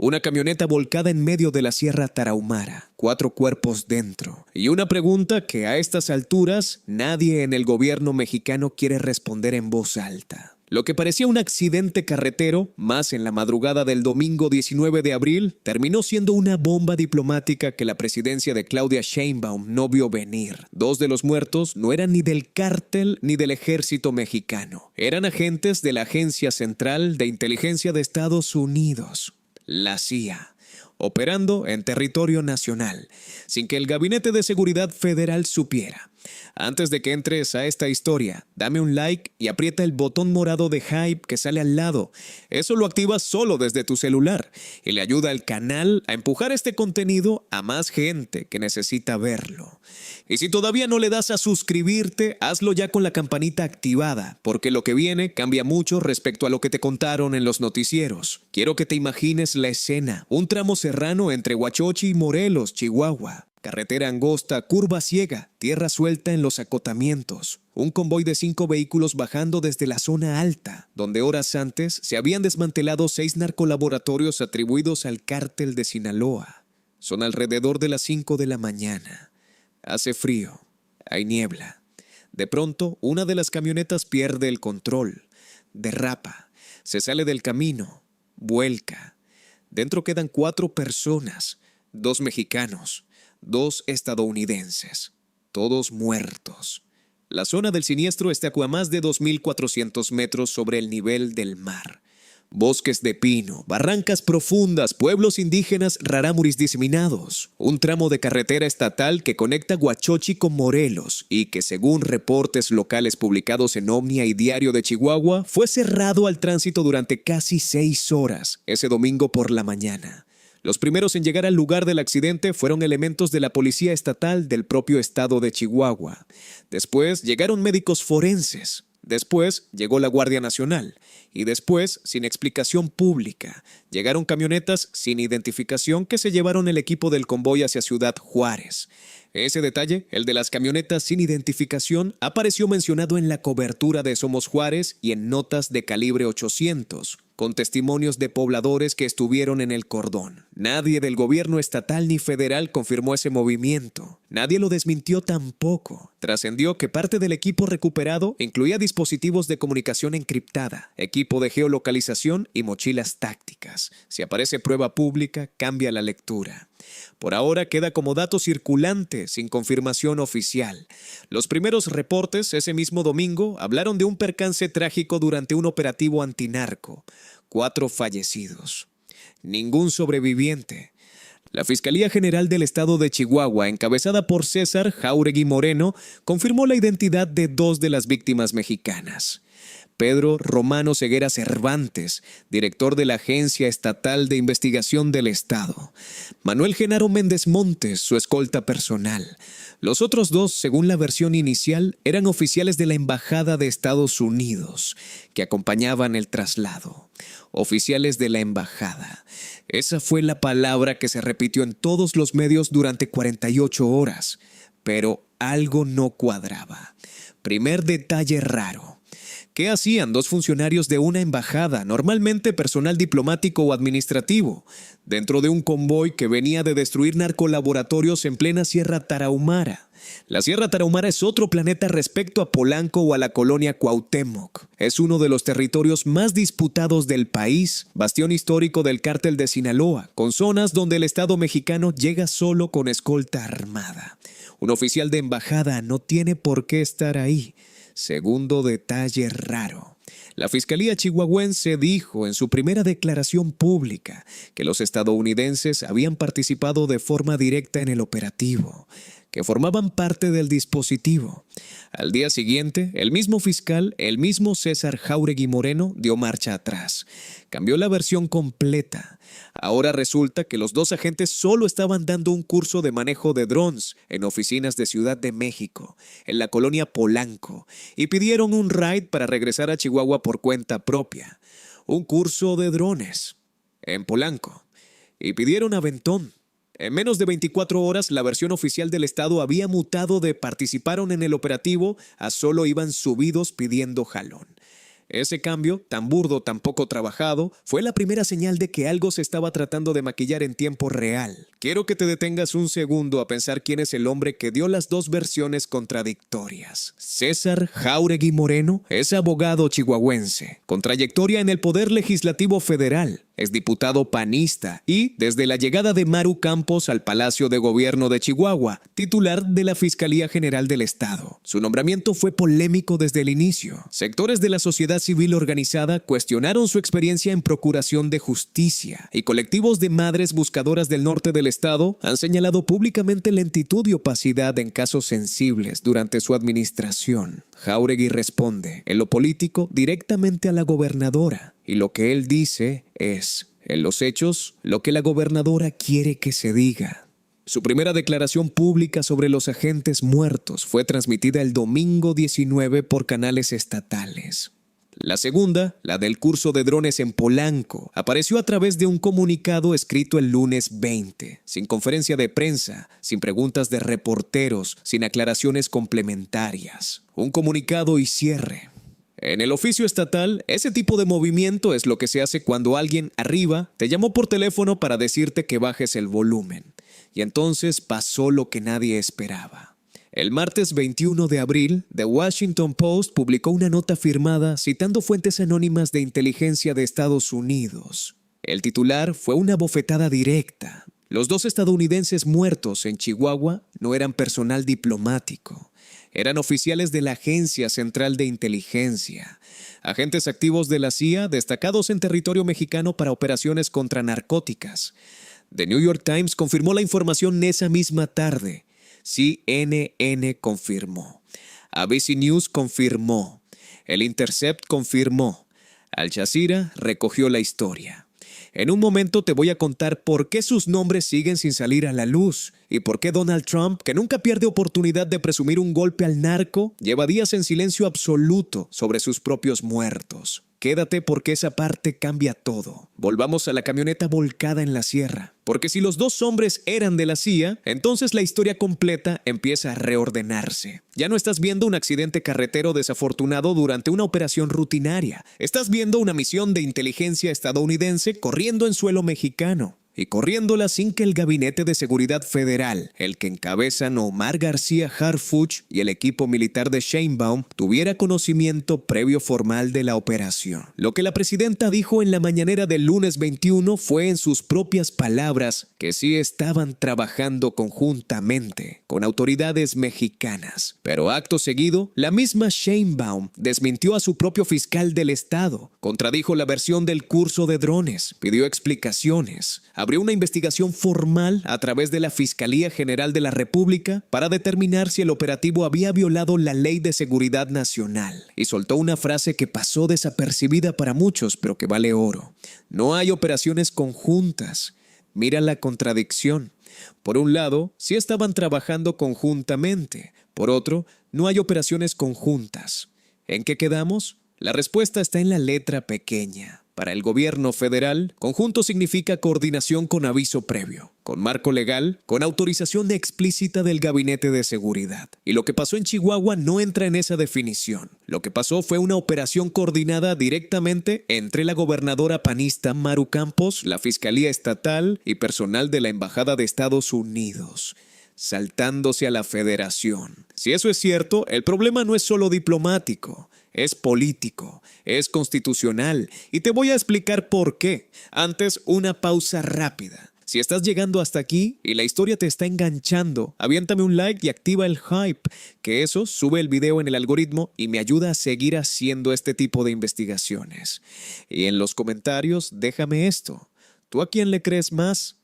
Una camioneta volcada en medio de la Sierra Tarahumara, 4 cuerpos dentro. Y una pregunta que a estas alturas nadie en el gobierno mexicano quiere responder en voz alta. Lo que parecía un accidente carretero, más en la madrugada del domingo 19 de abril, terminó siendo una bomba diplomática que la presidencia de Claudia Sheinbaum no vio venir. 2 de los muertos no eran ni del cártel ni del ejército mexicano. Eran agentes de la Agencia Central de Inteligencia de Estados Unidos, la CIA, operando en territorio nacional, sin que el Gabinete de Seguridad Federal supiera. Antes de que entres a esta historia, dame un like y aprieta el botón morado de hype que sale al lado. Eso lo activas solo desde tu celular y le ayuda al canal a empujar este contenido a más gente que necesita verlo. Y si todavía no le das a suscribirte, hazlo ya con la campanita activada, porque lo que viene cambia mucho respecto a lo que te contaron en los noticieros. Quiero que te imagines la escena, un tramo serrano entre Huachochi y Morelos, Chihuahua. Carretera angosta, curva ciega, tierra suelta en los acotamientos. Un convoy de 5 vehículos bajando desde la zona alta, donde horas antes se habían desmantelado 6 narcolaboratorios atribuidos al cártel de Sinaloa. Son alrededor de las 5 de la mañana. Hace frío, hay niebla. De pronto, una de las camionetas pierde el control, derrapa, se sale del camino, vuelca. Dentro quedan 4 personas, 2 mexicanos, 2 estadounidenses, todos muertos. La zona del siniestro está a más de 2.400 metros sobre el nivel del mar. Bosques de pino, barrancas profundas, pueblos indígenas rarámuris diseminados. Un tramo de carretera estatal que conecta Huachochi con Morelos y que, según reportes locales publicados en Omnia y Diario de Chihuahua, fue cerrado al tránsito durante casi 6 horas ese domingo por la mañana. Los primeros en llegar al lugar del accidente fueron elementos de la Policía Estatal del propio estado de Chihuahua. Después llegaron médicos forenses. Después llegó la Guardia Nacional. Y después, sin explicación pública, llegaron camionetas sin identificación que se llevaron el equipo del convoy hacia Ciudad Juárez. Ese detalle, el de las camionetas sin identificación, apareció mencionado en la cobertura de Somos Juárez y en notas de calibre 800, con testimonios de pobladores que estuvieron en el cordón. Nadie del gobierno estatal ni federal confirmó ese movimiento. Nadie lo desmintió tampoco. Trascendió que parte del equipo recuperado incluía dispositivos de comunicación encriptada, equipo de geolocalización y mochilas tácticas. Si aparece prueba pública, cambia la lectura. Por ahora queda como dato circulante, sin confirmación oficial. Los primeros reportes ese mismo domingo hablaron de un percance trágico durante un operativo antinarco. 4 fallecidos. Ningún sobreviviente. La Fiscalía General del Estado de Chihuahua, encabezada por César Jáuregui Moreno, confirmó la identidad de 2 de las víctimas mexicanas. Pedro Romano Ceguera Cervantes, director de la Agencia Estatal de Investigación del Estado. Manuel Genaro Méndez Montes, su escolta personal. Los otros 2, según la versión inicial, eran oficiales de la Embajada de Estados Unidos, que acompañaban el traslado. Oficiales de la Embajada. Esa fue la palabra que se repitió en todos los medios durante 48 horas. Pero algo no cuadraba. Primer detalle raro. ¿Qué hacían 2 funcionarios de una embajada, normalmente personal diplomático o administrativo, dentro de un convoy que venía de destruir narcolaboratorios en plena Sierra Tarahumara? La Sierra Tarahumara es otro planeta respecto a Polanco o a la colonia Cuauhtémoc. Es uno de los territorios más disputados del país, bastión histórico del cártel de Sinaloa, con zonas donde el Estado mexicano llega solo con escolta armada. Un oficial de embajada no tiene por qué estar ahí. Segundo detalle raro. La Fiscalía chihuahuense dijo en su primera declaración pública que los estadounidenses habían participado de forma directa en el operativo, que formaban parte del dispositivo. Al día siguiente, el mismo fiscal, el mismo César Jáuregui Moreno, dio marcha atrás. Cambió la versión completa. Ahora resulta que los 2 agentes solo estaban dando un curso de manejo de drones en oficinas de Ciudad de México, en la colonia Polanco, y pidieron un ride para regresar a Chihuahua por cuenta propia. Un curso de drones en Polanco. Y pidieron aventón. En menos de 24 horas, la versión oficial del Estado había mutado de participaron en el operativo a solo iban subidos pidiendo jalón. Ese cambio, tan burdo, tan poco trabajado, fue la primera señal de que algo se estaba tratando de maquillar en tiempo real. Quiero que te detengas un segundo a pensar quién es el hombre que dio las dos versiones contradictorias. César Jáuregui Moreno es abogado chihuahuense, con trayectoria en el Poder Legislativo Federal. Es diputado panista y, desde la llegada de Maru Campos al Palacio de Gobierno de Chihuahua, titular de la Fiscalía General del Estado. Su nombramiento fue polémico desde el inicio. Sectores de la sociedad civil organizada cuestionaron su experiencia en procuración de justicia y colectivos de madres buscadoras del norte del estado han señalado públicamente lentitud y opacidad en casos sensibles durante su administración. Jáuregui responde, en lo político, directamente a la gobernadora, y lo que él dice es, en los hechos, lo que la gobernadora quiere que se diga. Su primera declaración pública sobre los agentes muertos fue transmitida el domingo 19 por canales estatales. La segunda, la del curso de drones en Polanco, apareció a través de un comunicado escrito el lunes 20, sin conferencia de prensa, sin preguntas de reporteros, sin aclaraciones complementarias. Un comunicado y cierre. En el oficio estatal, ese tipo de movimiento es lo que se hace cuando alguien arriba te llamó por teléfono para decirte que bajes el volumen. Y entonces pasó lo que nadie esperaba. El martes 21 de abril, The Washington Post publicó una nota firmada citando fuentes anónimas de inteligencia de Estados Unidos. El titular fue una bofetada directa. Los dos estadounidenses muertos en Chihuahua no eran personal diplomático. Eran oficiales de la Agencia Central de Inteligencia, agentes activos de la CIA destacados en territorio mexicano para operaciones contra narcóticas. The New York Times confirmó la información esa misma tarde. CNN confirmó. ABC News confirmó. El Intercept confirmó. Al Jazeera recogió la historia. En un momento te voy a contar por qué sus nombres siguen sin salir a la luz y por qué Donald Trump, que nunca pierde oportunidad de presumir un golpe al narco, lleva días en silencio absoluto sobre sus propios muertos. Quédate porque esa parte cambia todo. Volvamos a la camioneta volcada en la sierra. Porque si los dos hombres eran de la CIA, entonces la historia completa empieza a reordenarse. Ya no estás viendo un accidente carretero desafortunado durante una operación rutinaria. Estás viendo una misión de inteligencia estadounidense corriendo en suelo mexicano. Y corriéndola sin que el Gabinete de Seguridad Federal, el que encabezan Omar García Harfuch y el equipo militar de Sheinbaum, tuviera conocimiento previo formal de la operación. Lo que la presidenta dijo en la mañanera del lunes 21 fue en sus propias palabras que sí estaban trabajando conjuntamente con autoridades mexicanas. Pero acto seguido, la misma Sheinbaum desmintió a su propio fiscal del estado, contradijo la versión del curso de drones, pidió explicaciones, abrió una investigación formal a través de la Fiscalía General de la República para determinar si el operativo había violado la Ley de Seguridad Nacional y soltó una frase que pasó desapercibida para muchos, pero que vale oro. No hay operaciones conjuntas. Mira la contradicción. Por un lado, sí estaban trabajando conjuntamente. Por otro, no hay operaciones conjuntas. ¿En qué quedamos? La respuesta está en la letra pequeña. Para el gobierno federal, conjunto significa coordinación con aviso previo, con marco legal, con autorización explícita del Gabinete de Seguridad. Y lo que pasó en Chihuahua no entra en esa definición. Lo que pasó fue una operación coordinada directamente entre la gobernadora panista Maru Campos, la Fiscalía Estatal y personal de la Embajada de Estados Unidos, saltándose a la Federación. Si eso es cierto, el problema no es solo diplomático. Es político, es constitucional y te voy a explicar por qué. Antes, una pausa rápida. Si estás llegando hasta aquí y la historia te está enganchando, aviéntame un like y activa el hype, que eso sube el video en el algoritmo y me ayuda a seguir haciendo este tipo de investigaciones. Y en los comentarios déjame esto. ¿Tú a quién le crees más?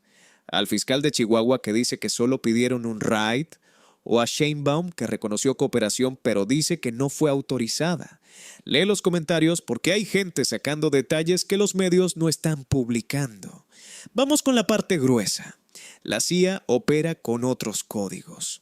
¿Al fiscal de Chihuahua que dice que solo pidieron un raid? ¿O a Sheinbaum, que reconoció cooperación pero dice que no fue autorizada? Lee los comentarios porque hay gente sacando detalles que los medios no están publicando. Vamos con la parte gruesa. La CIA opera con otros códigos.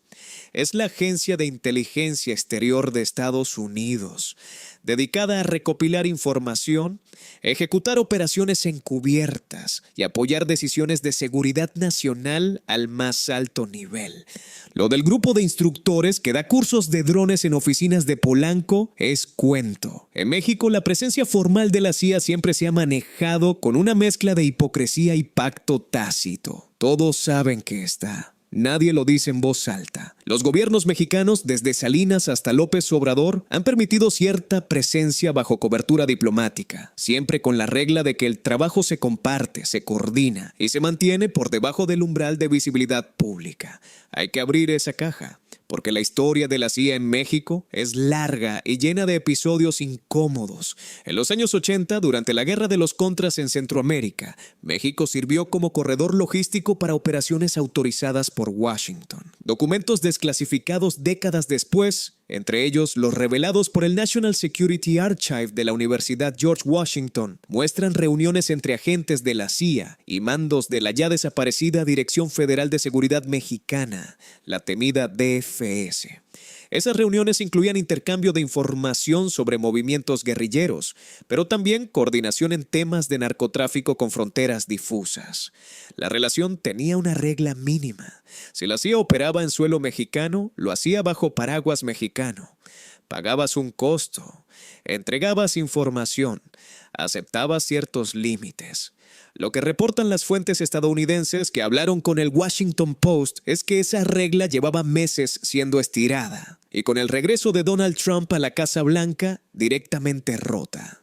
Es la Agencia de Inteligencia Exterior de Estados Unidos, dedicada a recopilar información, ejecutar operaciones encubiertas y apoyar decisiones de seguridad nacional al más alto nivel. Lo del grupo de instructores que da cursos de drones en oficinas de Polanco es cuento. En México, la presencia formal de la CIA siempre se ha manejado con una mezcla de hipocresía y pacto tácito. Todos saben que está. Nadie lo dice en voz alta. Los gobiernos mexicanos, desde Salinas hasta López Obrador, han permitido cierta presencia bajo cobertura diplomática, siempre con la regla de que el trabajo se comparte, se coordina y se mantiene por debajo del umbral de visibilidad pública. Hay que abrir esa caja, porque la historia de la CIA en México es larga y llena de episodios incómodos. En los años 80, durante la Guerra de los Contras en Centroamérica, México sirvió como corredor logístico para operaciones autorizadas por Washington. Documentos desclasificados décadas después, entre ellos los revelados por el National Security Archive de la Universidad George Washington, muestran reuniones entre agentes de la CIA y mandos de la ya desaparecida Dirección Federal de Seguridad Mexicana, la temida DFS. Esas reuniones incluían intercambio de información sobre movimientos guerrilleros, pero también coordinación en temas de narcotráfico con fronteras difusas. La relación tenía una regla mínima. Si la CIA operaba en suelo mexicano, lo hacía bajo paraguas mexicano. Pagabas un costo, entregabas información, aceptabas ciertos límites. Lo que reportan las fuentes estadounidenses que hablaron con el Washington Post es que esa regla llevaba meses siendo estirada y con el regreso de Donald Trump a la Casa Blanca directamente rota.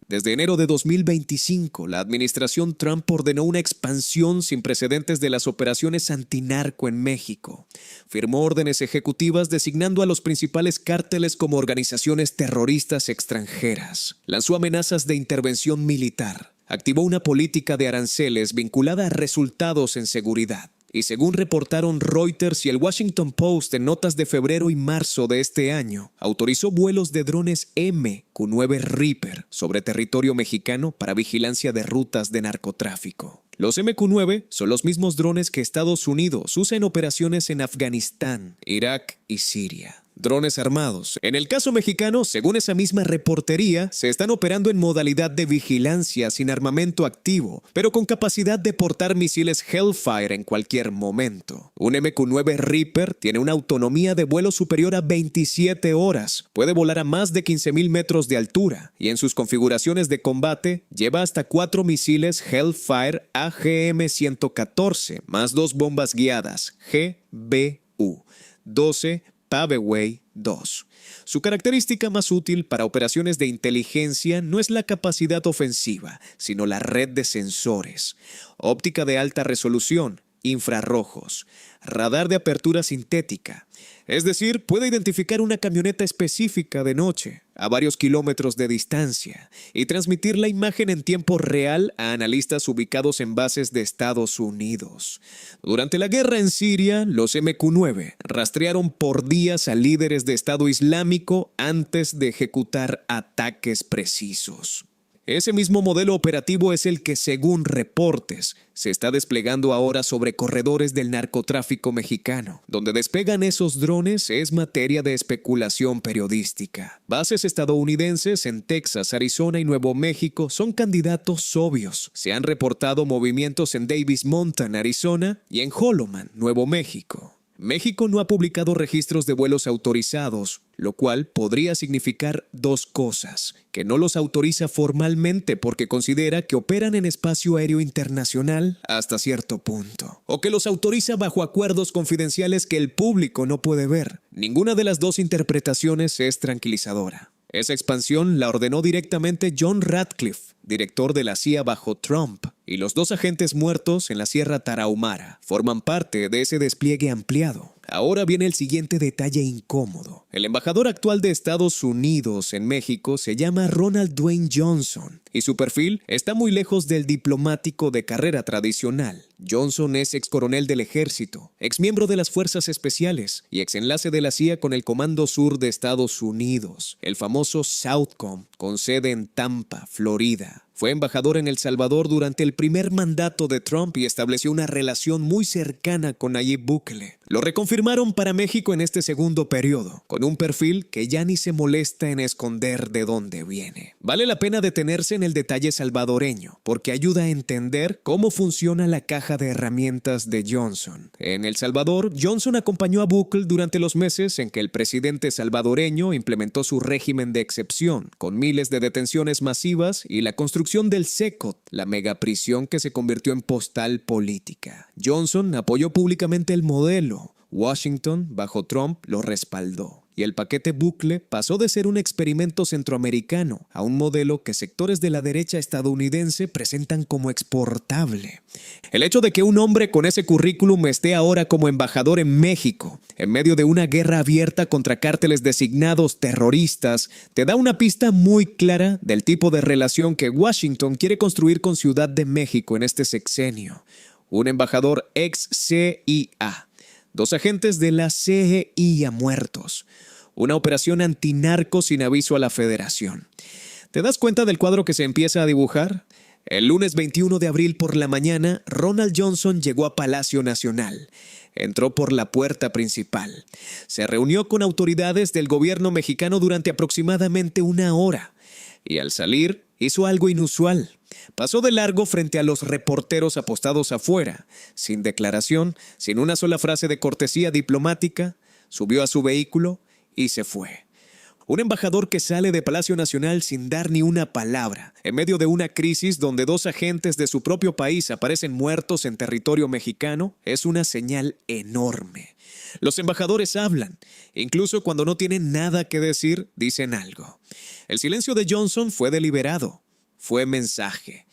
Desde enero de 2025, la administración Trump ordenó una expansión sin precedentes de las operaciones antinarco en México. Firmó órdenes ejecutivas designando a los principales cárteles como organizaciones terroristas extranjeras. Lanzó amenazas de intervención militar. Activó una política de aranceles vinculada a resultados en seguridad. Y según reportaron Reuters y el Washington Post en notas de febrero y marzo de este año, autorizó vuelos de drones MQ-9 Reaper sobre territorio mexicano para vigilancia de rutas de narcotráfico. Los MQ-9 son los mismos drones que Estados Unidos usa en operaciones en Afganistán, Irak y Siria. Drones armados. En el caso mexicano, según esa misma reportería, se están operando en modalidad de vigilancia sin armamento activo, pero con capacidad de portar misiles Hellfire en cualquier momento. Un MQ-9 Reaper tiene una autonomía de vuelo superior a 27 horas, puede volar a más de 15,000 metros de altura y en sus configuraciones de combate lleva hasta 4 misiles Hellfire AGM-114 más 2 bombas guiadas GBU-12 Paveway 2. Su característica más útil para operaciones de inteligencia no es la capacidad ofensiva, sino la red de sensores, óptica de alta resolución, infrarrojos, radar de apertura sintética. Es decir, puede identificar una camioneta específica de noche, a varios kilómetros de distancia, y transmitir la imagen en tiempo real a analistas ubicados en bases de Estados Unidos. Durante la guerra en Siria, los MQ-9 rastrearon por días a líderes de Estado Islámico antes de ejecutar ataques precisos. Ese mismo modelo operativo es el que, según reportes, se está desplegando ahora sobre corredores del narcotráfico mexicano. Donde despegan esos drones es materia de especulación periodística. Bases estadounidenses en Texas, Arizona y Nuevo México son candidatos obvios. Se han reportado movimientos en Davis Mountain, Arizona y en Holloman, Nuevo México. México no ha publicado registros de vuelos autorizados, lo cual podría significar dos cosas: que no los autoriza formalmente porque considera que operan en espacio aéreo internacional hasta cierto punto, o que los autoriza bajo acuerdos confidenciales que el público no puede ver. Ninguna de las dos interpretaciones es tranquilizadora. Esa expansión la ordenó directamente John Ratcliffe, director de la CIA bajo Trump, y los 2 agentes muertos en la Sierra Tarahumara forman parte de ese despliegue ampliado. Ahora viene el siguiente detalle incómodo. El embajador actual de Estados Unidos en México se llama Ronald Dwayne Johnson y su perfil está muy lejos del diplomático de carrera tradicional. Johnson es ex coronel del ejército, ex miembro de las fuerzas especiales y ex enlace de la CIA con el Comando Sur de Estados Unidos, el famoso Southcom, con sede en Tampa, Florida. Fue embajador en El Salvador durante el primer mandato de Trump y estableció una relación muy cercana con Nayib Bukele. Lo reconfirmaron para México en este segundo periodo, con un perfil que ya ni se molesta en esconder de dónde viene. Vale la pena detenerse en el detalle salvadoreño, porque ayuda a entender cómo funciona la caja de herramientas de Johnson. En El Salvador, Johnson acompañó a Bukele durante los meses en que el presidente salvadoreño implementó su régimen de excepción, con miles de detenciones masivas y la construcción del SECOT, la megaprisión que se convirtió en postal política. Johnson apoyó públicamente el modelo. Washington, bajo Trump, lo respaldó. Y el paquete Bukele pasó de ser un experimento centroamericano a un modelo que sectores de la derecha estadounidense presentan como exportable. El hecho de que un hombre con ese currículum esté ahora como embajador en México, en medio de una guerra abierta contra cárteles designados terroristas, te da una pista muy clara del tipo de relación que Washington quiere construir con Ciudad de México en este sexenio. Un embajador ex CIA. 2 agentes de la CIA muertos. Una operación antinarco sin aviso a la Federación. ¿Te das cuenta del cuadro que se empieza a dibujar? El lunes 21 de abril por la mañana, Ronald Johnson llegó a Palacio Nacional. Entró por la puerta principal. Se reunió con autoridades del gobierno mexicano durante aproximadamente 1 hora. Y al salir, hizo algo inusual. Pasó de largo frente a los reporteros apostados afuera, sin declaración, sin una sola frase de cortesía diplomática, subió a su vehículo y se fue. Un embajador que sale de Palacio Nacional sin dar ni una palabra, en medio de una crisis donde 2 agentes de su propio país aparecen muertos en territorio mexicano, es una señal enorme. Los embajadores hablan, incluso cuando no tienen nada que decir, dicen algo. El silencio de Johnson fue deliberado, fue mensaje.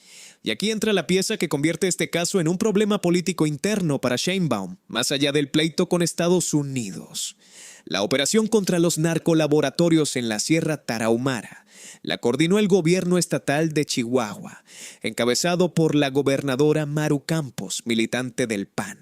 Y aquí entra la pieza que convierte este caso en un problema político interno para Sheinbaum, más allá del pleito con Estados Unidos. La operación contra los narcolaboratorios en la Sierra Tarahumara la coordinó el gobierno estatal de Chihuahua, encabezado por la gobernadora Maru Campos, militante del PAN.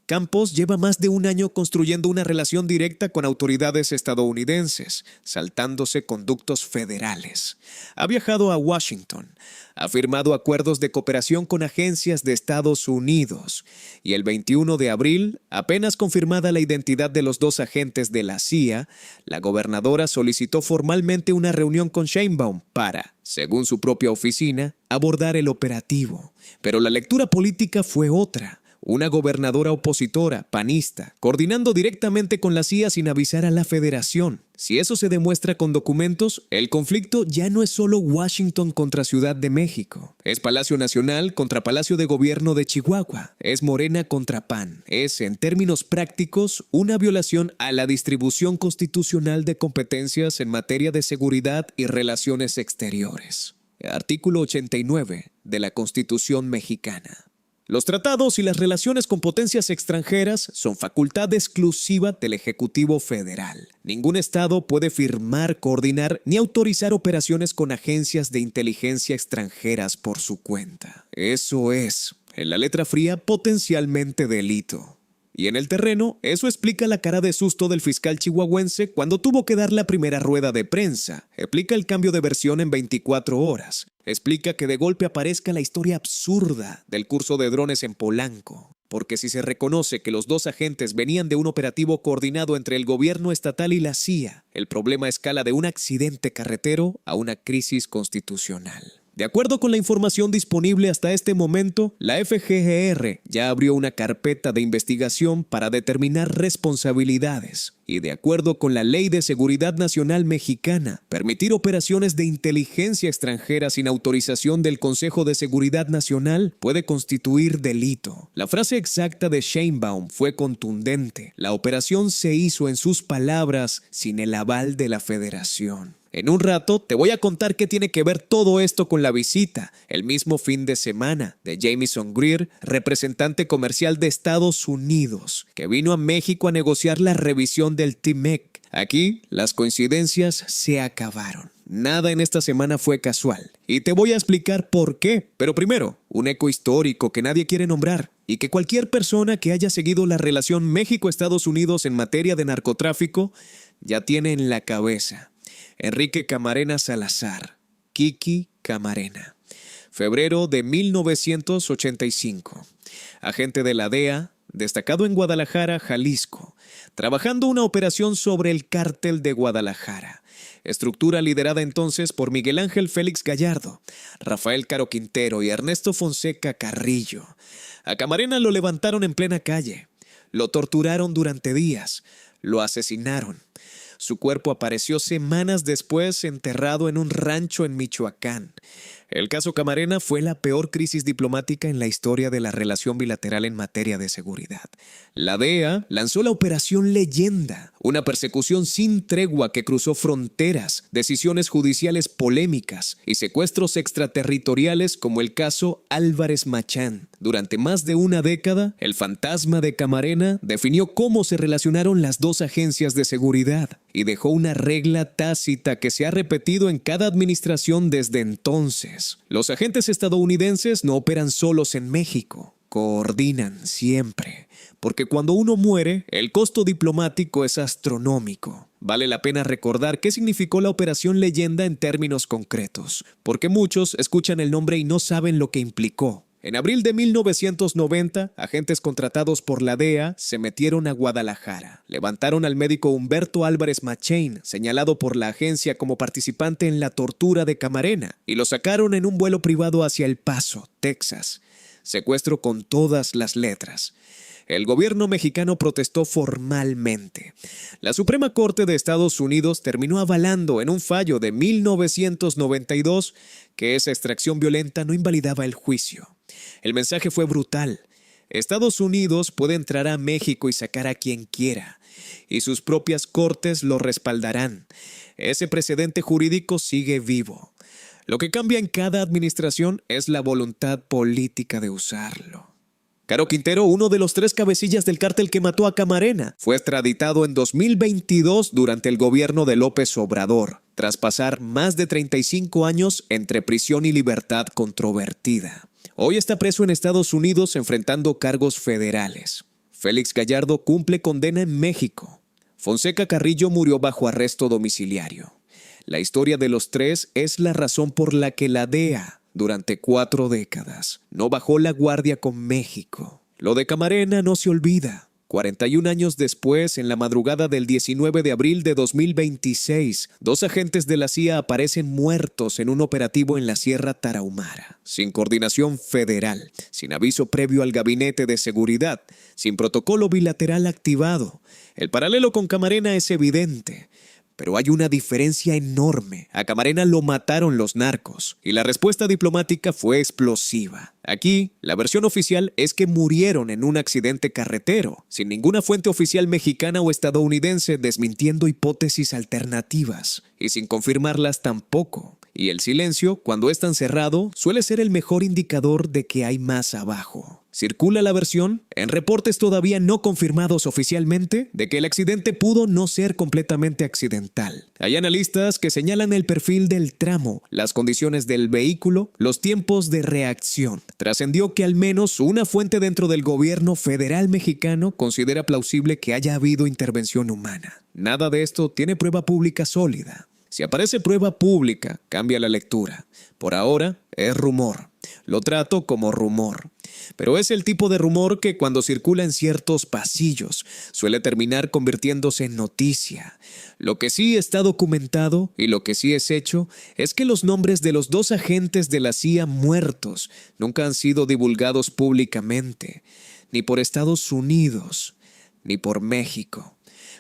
Campos lleva más de 1 año construyendo una relación directa con autoridades estadounidenses, saltándose conductos federales. Ha viajado a Washington, ha firmado acuerdos de cooperación con agencias de Estados Unidos y el 21 de abril, apenas confirmada la identidad de los 2 agentes de la CIA, la gobernadora solicitó formalmente una reunión con Sheinbaum para, según su propia oficina, abordar el operativo. Pero la lectura política fue otra. Una gobernadora opositora, panista, coordinando directamente con la CIA sin avisar a la Federación. Si eso se demuestra con documentos, el conflicto ya no es solo Washington contra Ciudad de México. Es Palacio Nacional contra Palacio de Gobierno de Chihuahua. Es Morena contra PAN. Es, en términos prácticos, una violación a la distribución constitucional de competencias en materia de seguridad y relaciones exteriores. Artículo 89 de la Constitución mexicana. Los tratados y las relaciones con potencias extranjeras son facultad exclusiva del Ejecutivo Federal. Ningún Estado puede firmar, coordinar ni autorizar operaciones con agencias de inteligencia extranjeras por su cuenta. Eso es, en la letra fría, potencialmente delito. Y en el terreno, eso explica la cara de susto del fiscal chihuahuense cuando tuvo que dar la primera rueda de prensa. Explica el cambio de versión en 24 horas. Explica que de golpe aparezca la historia absurda del curso de drones en Polanco. Porque si se reconoce que los 2 agentes venían de un operativo coordinado entre el gobierno estatal y la CIA, el problema escala de un accidente carretero a una crisis constitucional. De acuerdo con la información disponible hasta este momento, la FGR ya abrió una carpeta de investigación para determinar responsabilidades y, de acuerdo con la Ley de Seguridad Nacional Mexicana, permitir operaciones de inteligencia extranjera sin autorización del Consejo de Seguridad Nacional puede constituir delito. La frase exacta de Sheinbaum fue contundente. La operación se hizo, en sus palabras, sin el aval de la Federación. En un rato te voy a contar qué tiene que ver todo esto con la visita, el mismo fin de semana, de Jamieson Greer, representante comercial de Estados Unidos, que vino a México a negociar la revisión del TMEC. Aquí, las coincidencias se acabaron. Nada en esta semana fue casual. Y te voy a explicar por qué. Pero primero, un eco histórico que nadie quiere nombrar y que cualquier persona que haya seguido la relación México-Estados Unidos en materia de narcotráfico ya tiene en la cabeza. Enrique Camarena Salazar, Kiki Camarena. Febrero de 1985. Agente de la DEA, destacado en Guadalajara, Jalisco, trabajando una operación sobre el cártel de Guadalajara. Estructura liderada entonces por Miguel Ángel Félix Gallardo, Rafael Caro Quintero y Ernesto Fonseca Carrillo. A Camarena lo levantaron en plena calle, lo torturaron durante días, lo asesinaron. Su cuerpo apareció semanas después enterrado en un rancho en Michoacán. El caso Camarena fue la peor crisis diplomática en la historia de la relación bilateral en materia de seguridad. La DEA lanzó la Operación Leyenda, una persecución sin tregua que cruzó fronteras, decisiones judiciales polémicas y secuestros extraterritoriales como el caso Álvarez Machán. Durante más de una década, el fantasma de Camarena definió cómo se relacionaron las dos agencias de seguridad y dejó una regla tácita que se ha repetido en cada administración desde entonces. Los agentes estadounidenses no operan solos en México, coordinan siempre, porque cuando uno muere, el costo diplomático es astronómico. Vale la pena recordar qué significó la Operación Leyenda en términos concretos, porque muchos escuchan el nombre y no saben lo que implicó. En abril de 1990, agentes contratados por la DEA se metieron a Guadalajara. Levantaron al médico Humberto Álvarez Machín, señalado por la agencia como participante en la tortura de Camarena, y lo sacaron en un vuelo privado hacia El Paso, Texas. Secuestro con todas las letras. El gobierno mexicano protestó formalmente. La Suprema Corte de Estados Unidos terminó avalando en un fallo de 1992 que esa extracción violenta no invalidaba el juicio. El mensaje fue brutal. Estados Unidos puede entrar a México y sacar a quien quiera, y sus propias cortes lo respaldarán. Ese precedente jurídico sigue vivo. Lo que cambia en cada administración es la voluntad política de usarlo. Caro Quintero, uno de los 3 cabecillas del cártel que mató a Camarena, fue extraditado en 2022 durante el gobierno de López Obrador, tras pasar más de 35 años entre prisión y libertad controvertida. Hoy está preso en Estados Unidos enfrentando cargos federales. Félix Gallardo cumple condena en México. Fonseca Carrillo murió bajo arresto domiciliario. La historia de los 3 es la razón por la que la DEA, durante 4 décadas, no bajó la guardia con México. Lo de Camarena no se olvida. 41 años después, en la madrugada del 19 de abril de 2026, 2 agentes de la CIA aparecen muertos en un operativo en la Sierra Tarahumara, sin coordinación federal, sin aviso previo al Gabinete de Seguridad, sin protocolo bilateral activado. El paralelo con Camarena es evidente. Pero hay una diferencia enorme. A Camarena lo mataron los narcos y la respuesta diplomática fue explosiva. Aquí, la versión oficial es que murieron en un accidente carretero, sin ninguna fuente oficial mexicana o estadounidense desmintiendo hipótesis alternativas y sin confirmarlas tampoco. Y el silencio, cuando es tan cerrado, suele ser el mejor indicador de que hay más abajo. Circula la versión, en reportes todavía no confirmados oficialmente, de que el accidente pudo no ser completamente accidental. Hay analistas que señalan el perfil del tramo, las condiciones del vehículo, los tiempos de reacción. Trascendió que al menos una fuente dentro del gobierno federal mexicano considera plausible que haya habido intervención humana. Nada de esto tiene prueba pública sólida. Si aparece prueba pública, cambia la lectura. Por ahora, es rumor. Lo trato como rumor. Pero es el tipo de rumor que cuando circula en ciertos pasillos suele terminar convirtiéndose en noticia. Lo que sí está documentado y lo que sí es hecho es que los nombres de los 2 agentes de la CIA muertos nunca han sido divulgados públicamente, ni por Estados Unidos, ni por México.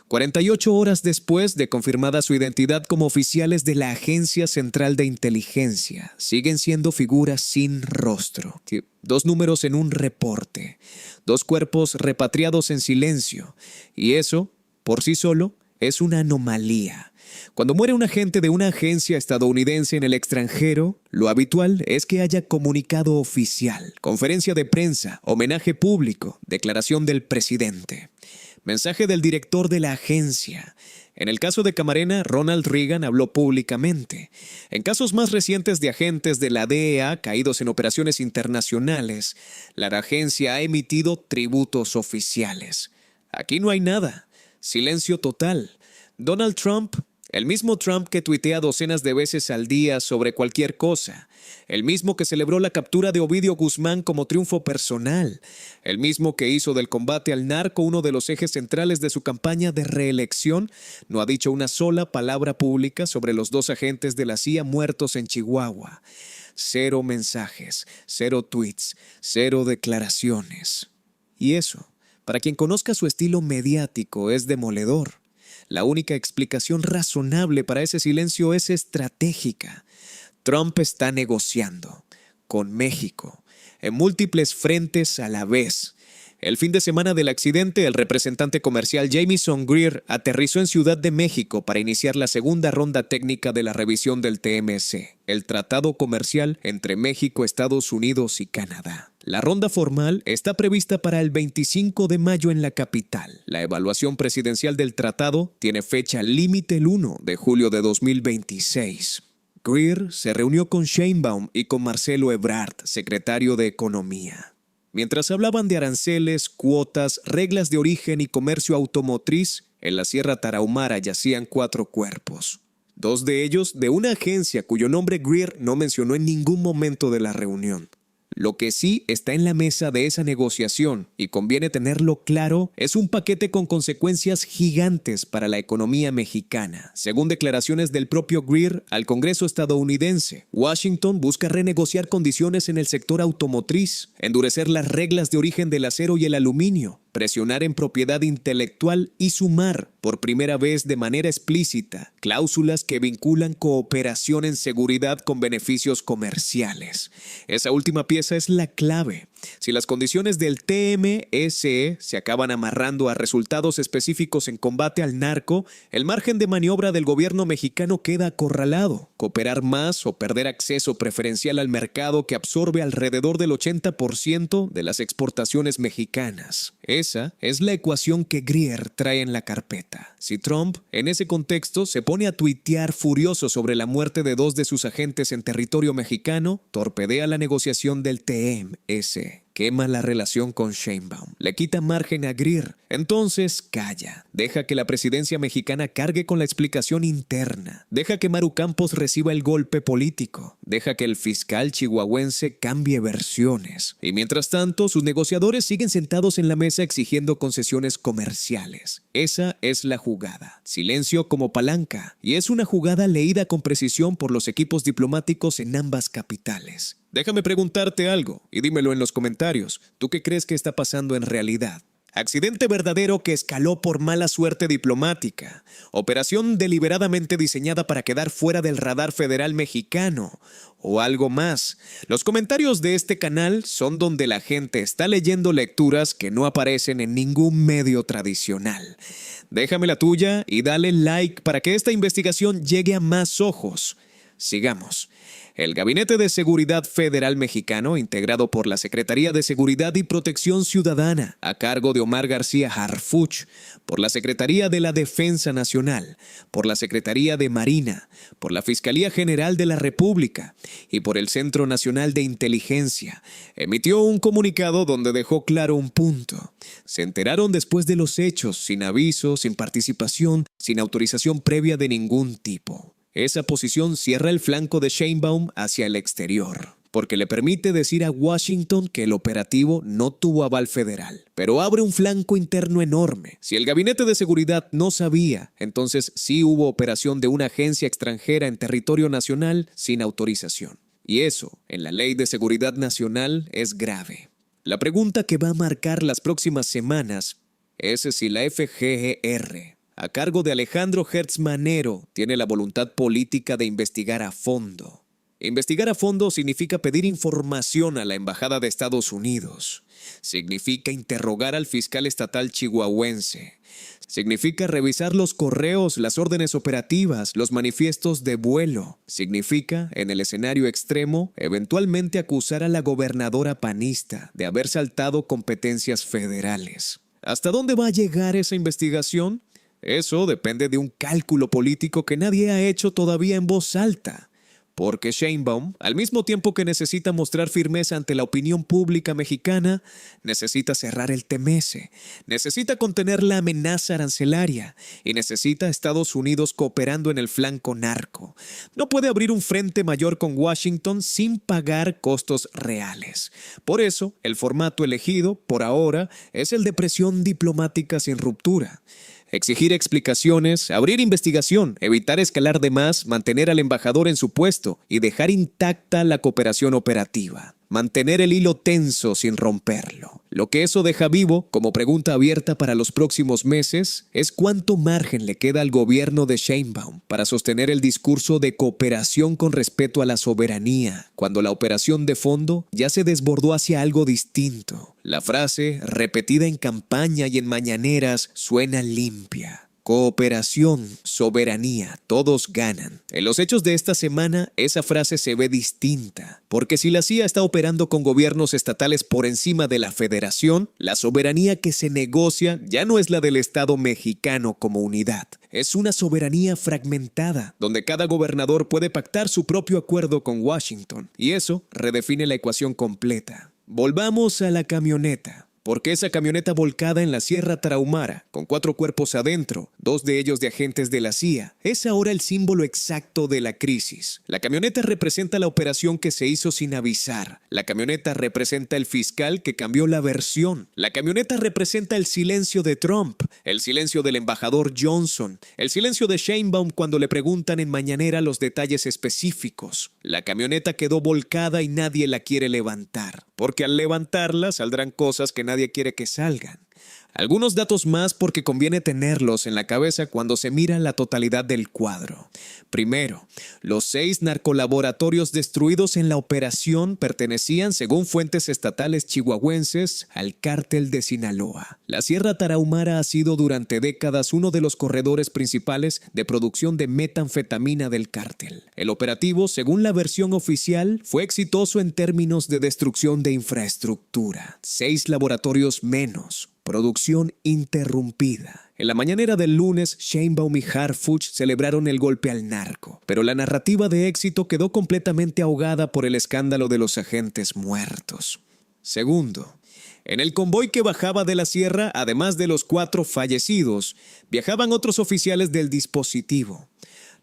48 horas después de confirmada su identidad como oficiales de la Agencia Central de Inteligencia, siguen siendo figuras sin rostro. 2 números en un reporte, 2 cuerpos repatriados en silencio, y eso, por sí solo, es una anomalía. Cuando muere un agente de una agencia estadounidense en el extranjero, lo habitual es que haya comunicado oficial, conferencia de prensa, homenaje público, declaración del presidente, mensaje del director de la agencia. En el caso de Camarena, Ronald Reagan habló públicamente. En casos más recientes de agentes de la DEA caídos en operaciones internacionales, la agencia ha emitido tributos oficiales. Aquí no hay nada. Silencio total. Donald Trump, el mismo Trump que tuitea docenas de veces al día sobre cualquier cosa, el mismo que celebró la captura de Ovidio Guzmán como triunfo personal, el mismo que hizo del combate al narco uno de los ejes centrales de su campaña de reelección, no ha dicho una sola palabra pública sobre los 2 agentes de la CIA muertos en Chihuahua. 0 mensajes, 0 tweets, 0 declaraciones. Y eso, para quien conozca su estilo mediático, es demoledor. La única explicación razonable para ese silencio es estratégica. Trump está negociando con México en múltiples frentes a la vez. El fin de semana del accidente, el representante comercial Jamieson Greer aterrizó en Ciudad de México para iniciar la segunda ronda técnica de la revisión del TMC, el tratado comercial entre México, Estados Unidos y Canadá. La ronda formal está prevista para el 25 de mayo en la capital. La evaluación presidencial del tratado tiene fecha límite el 1 de julio de 2026. Greer se reunió con Sheinbaum y con Marcelo Ebrard, secretario de Economía. Mientras hablaban de aranceles, cuotas, reglas de origen y comercio automotriz, en la Sierra Tarahumara yacían 4 cuerpos. 2 de ellos de una agencia cuyo nombre Greer no mencionó en ningún momento de la reunión. Lo que sí está en la mesa de esa negociación, y conviene tenerlo claro, es un paquete con consecuencias gigantes para la economía mexicana. Según declaraciones del propio Greer al Congreso estadounidense, Washington busca renegociar condiciones en el sector automotriz, endurecer las reglas de origen del acero y el aluminio, presionar en propiedad intelectual y sumar, por primera vez de manera explícita, cláusulas que vinculan cooperación en seguridad con beneficios comerciales. Esa última pieza es la clave. Si las condiciones del TMSE se acaban amarrando a resultados específicos en combate al narco, el margen de maniobra del gobierno mexicano queda acorralado. Cooperar más o perder acceso preferencial al mercado que absorbe alrededor del 80% de las exportaciones mexicanas. Esa es la ecuación que Greer trae en la carpeta. Si Trump, en ese contexto, se pone a tuitear furioso sobre la muerte de 2 de sus agentes en territorio mexicano, torpedea la negociación del TMSE. Quema la relación con Sheinbaum, le quita margen a Greer. Entonces calla, deja que la presidencia mexicana cargue con la explicación interna, deja que Maru Campos reciba el golpe político, deja que el fiscal chihuahuense cambie versiones. Y mientras tanto, sus negociadores siguen sentados en la mesa exigiendo concesiones comerciales. Esa es la jugada. Silencio como palanca. Y es una jugada leída con precisión por los equipos diplomáticos en ambas capitales. Déjame preguntarte algo y dímelo en los comentarios. ¿Tú qué crees que está pasando en realidad? ¿Accidente verdadero que escaló por mala suerte diplomática? ¿Operación deliberadamente diseñada para quedar fuera del radar federal mexicano? ¿O algo más? Los comentarios de este canal son donde la gente está leyendo lecturas que no aparecen en ningún medio tradicional. Déjame la tuya y dale like para que esta investigación llegue a más ojos. Sigamos. El Gabinete de Seguridad Federal Mexicano, integrado por la Secretaría de Seguridad y Protección Ciudadana, a cargo de Omar García Harfuch, por la Secretaría de la Defensa Nacional, por la Secretaría de Marina, por la Fiscalía General de la República y por el Centro Nacional de Inteligencia, emitió un comunicado donde dejó claro un punto. Se enteraron después de los hechos, sin aviso, sin participación, sin autorización previa de ningún tipo. Esa posición cierra el flanco de Sheinbaum hacia el exterior, porque le permite decir a Washington que el operativo no tuvo aval federal, pero abre un flanco interno enorme. Si el Gabinete de Seguridad no sabía, entonces sí hubo operación de una agencia extranjera en territorio nacional sin autorización. Y eso, en la Ley de Seguridad Nacional, es grave. La pregunta que va a marcar las próximas semanas es si la FGR, a cargo de Alejandro Hertz Manero, tiene la voluntad política de investigar a fondo. Investigar a fondo significa pedir información a la Embajada de Estados Unidos. Significa interrogar al fiscal estatal chihuahuense. Significa revisar los correos, las órdenes operativas, los manifiestos de vuelo. Significa, en el escenario extremo, eventualmente acusar a la gobernadora panista de haber saltado competencias federales. ¿Hasta dónde va a llegar esa investigación? Eso depende de un cálculo político que nadie ha hecho todavía en voz alta. Porque Sheinbaum, al mismo tiempo que necesita mostrar firmeza ante la opinión pública mexicana, necesita cerrar el TMS, necesita contener la amenaza arancelaria y necesita a Estados Unidos cooperando en el flanco narco. No puede abrir un frente mayor con Washington sin pagar costos reales. Por eso, el formato elegido, por ahora, es el de presión diplomática sin ruptura. Exigir explicaciones, abrir investigación, evitar escalar de más, mantener al embajador en su puesto y dejar intacta la cooperación operativa. Mantener el hilo tenso sin romperlo. Lo que eso deja vivo, como pregunta abierta para los próximos meses, es cuánto margen le queda al gobierno de Sheinbaum para sostener el discurso de cooperación con respeto a la soberanía, cuando la operación de fondo ya se desbordó hacia algo distinto. La frase, repetida en campaña y en mañaneras, suena limpia. Cooperación, soberanía, todos ganan. En los hechos de esta semana, esa frase se ve distinta, porque si la CIA está operando con gobiernos estatales por encima de la federación, la soberanía que se negocia ya no es la del Estado mexicano como unidad. Es una soberanía fragmentada, donde cada gobernador puede pactar su propio acuerdo con Washington, y eso redefine la ecuación completa. Volvamos a la camioneta. Porque esa camioneta volcada en la Sierra Tarahumara, con 4 cuerpos adentro, 2 de ellos de agentes de la CIA, es ahora el símbolo exacto de la crisis. La camioneta representa la operación que se hizo sin avisar. La camioneta representa el fiscal que cambió la versión. La camioneta representa el silencio de Trump, el silencio del embajador Johnson, el silencio de Sheinbaum cuando le preguntan en mañanera los detalles específicos. La camioneta quedó volcada y nadie la quiere levantar, porque al levantarla saldrán cosas que nadie quiere que salgan. Algunos datos más porque conviene tenerlos en la cabeza cuando se mira la totalidad del cuadro. Primero, los 6 narcolaboratorios destruidos en la operación pertenecían, según fuentes estatales chihuahuenses, al cártel de Sinaloa. La Sierra Tarahumara ha sido durante décadas uno de los corredores principales de producción de metanfetamina del cártel. El operativo, según la versión oficial, fue exitoso en términos de destrucción de infraestructura. 6 laboratorios menos. Producción interrumpida. En la mañanera del lunes, Sheinbaum y Harfuch celebraron el golpe al narco, pero la narrativa de éxito quedó completamente ahogada por el escándalo de los agentes muertos. Segundo, en el convoy que bajaba de la sierra, además de los 4 fallecidos, viajaban otros oficiales del dispositivo.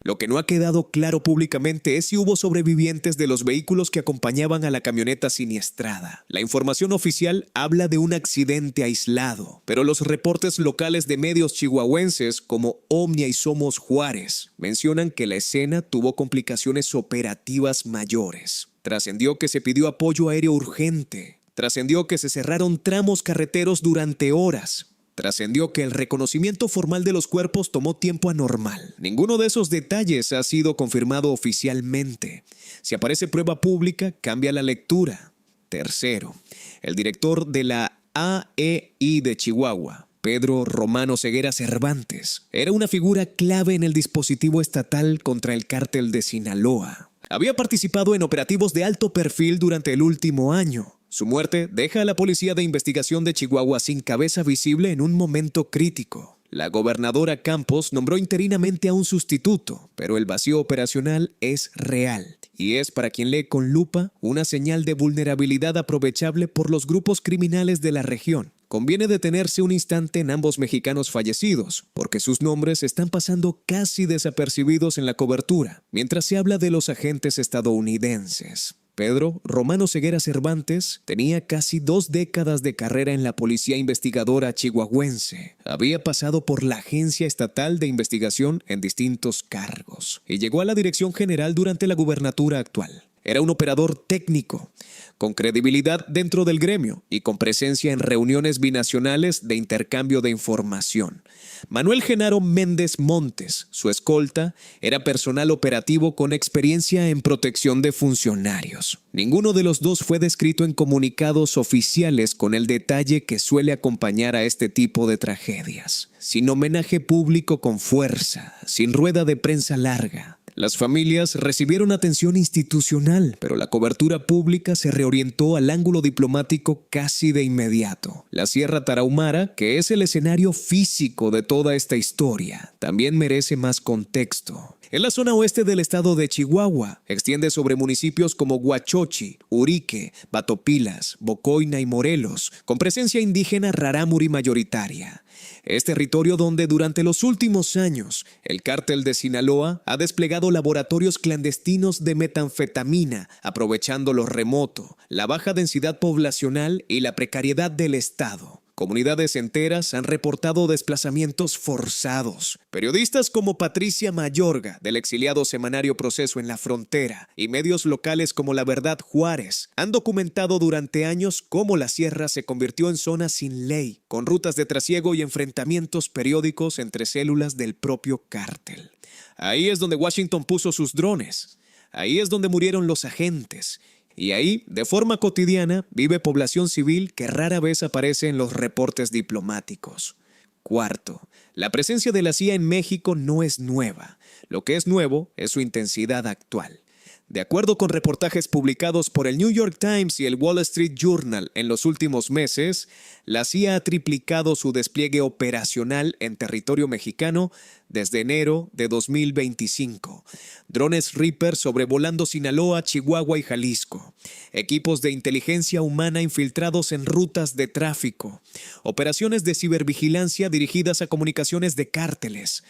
Lo que no ha quedado claro públicamente es si hubo sobrevivientes de los vehículos que acompañaban a la camioneta siniestrada. La información oficial habla de un accidente aislado, pero los reportes locales de medios chihuahuenses como Omnia y Somos Juárez mencionan que la escena tuvo complicaciones operativas mayores. Trascendió que se pidió apoyo aéreo urgente. Trascendió que se cerraron tramos carreteros durante horas. Trascendió que el reconocimiento formal de los cuerpos tomó tiempo anormal. Ninguno de esos detalles ha sido confirmado oficialmente. Si aparece prueba pública, cambia la lectura. Tercero, el director de la AEI de Chihuahua, Pedro Romano Ceguera Cervantes, era una figura clave en el dispositivo estatal contra el cártel de Sinaloa. Había participado en operativos de alto perfil durante el último año. Su muerte deja a la Policía de Investigación de Chihuahua sin cabeza visible en un momento crítico. La gobernadora Campos nombró interinamente a un sustituto, pero el vacío operacional es real y es, para quien lee con lupa, una señal de vulnerabilidad aprovechable por los grupos criminales de la región. Conviene detenerse un instante en ambos mexicanos fallecidos, porque sus nombres están pasando casi desapercibidos en la cobertura, mientras se habla de los agentes estadounidenses. Pedro Romano Ceguera Cervantes tenía casi 2 décadas de carrera en la policía investigadora chihuahuense. Había pasado por la Agencia Estatal de Investigación en distintos cargos y llegó a la dirección general durante la gubernatura actual. era un operador técnico, con credibilidad dentro del gremio y con presencia en reuniones binacionales de intercambio de información. Manuel Genaro Méndez Montes, su escolta, era personal operativo con experiencia en protección de funcionarios. Ninguno de los dos fue descrito en comunicados oficiales con el detalle que suele acompañar a este tipo de tragedias. Sin homenaje público con fuerza, sin rueda de prensa larga. Las familias recibieron atención institucional, pero la cobertura pública se reorientó al ángulo diplomático casi de inmediato. La Sierra Tarahumara, que es el escenario físico de toda esta historia, también merece más contexto. En la zona oeste del estado de Chihuahua, extiende sobre municipios como Huachochi, Urique, Batopilas, Bocoina y Morelos, con presencia indígena rarámuri mayoritaria. Es territorio donde durante los últimos años el cártel de Sinaloa ha desplegado laboratorios clandestinos de metanfetamina, aprovechando lo remoto, la baja densidad poblacional y la precariedad del estado. Comunidades enteras han reportado desplazamientos forzados. Periodistas como Patricia Mayorga, del exiliado semanario Proceso en la Frontera, y medios locales como La Verdad Juárez, han documentado durante años cómo la sierra se convirtió en zona sin ley, con rutas de trasiego y enfrentamientos periódicos entre células del propio cártel. Ahí es donde Washington puso sus drones. Ahí es donde murieron los agentes. Y ahí, de forma cotidiana, vive población civil que rara vez aparece en los reportes diplomáticos. Cuarto, la presencia de la CIA en México no es nueva. Lo que es nuevo es su intensidad actual. De acuerdo con reportajes publicados por el New York Times y el Wall Street Journal en los últimos meses, la CIA ha triplicado su despliegue operacional en territorio mexicano desde enero de 2025. Drones Reaper sobrevolando Sinaloa, Chihuahua y Jalisco. Equipos de inteligencia humana infiltrados en rutas de tráfico. Operaciones de cibervigilancia dirigidas a comunicaciones de cárteles.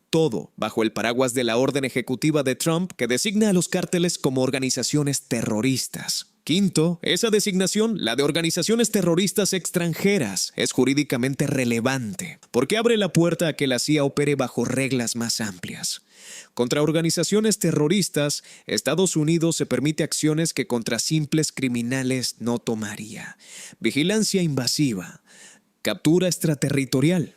Todo bajo el paraguas de la orden ejecutiva de Trump que designa a los cárteles como organizaciones terroristas. Quinto, esa designación, la de organizaciones terroristas extranjeras, es jurídicamente relevante, porque abre la puerta a que la CIA opere bajo reglas más amplias. Contra organizaciones terroristas, Estados Unidos se permite acciones que contra simples criminales no tomaría. Vigilancia invasiva, captura extraterritorial,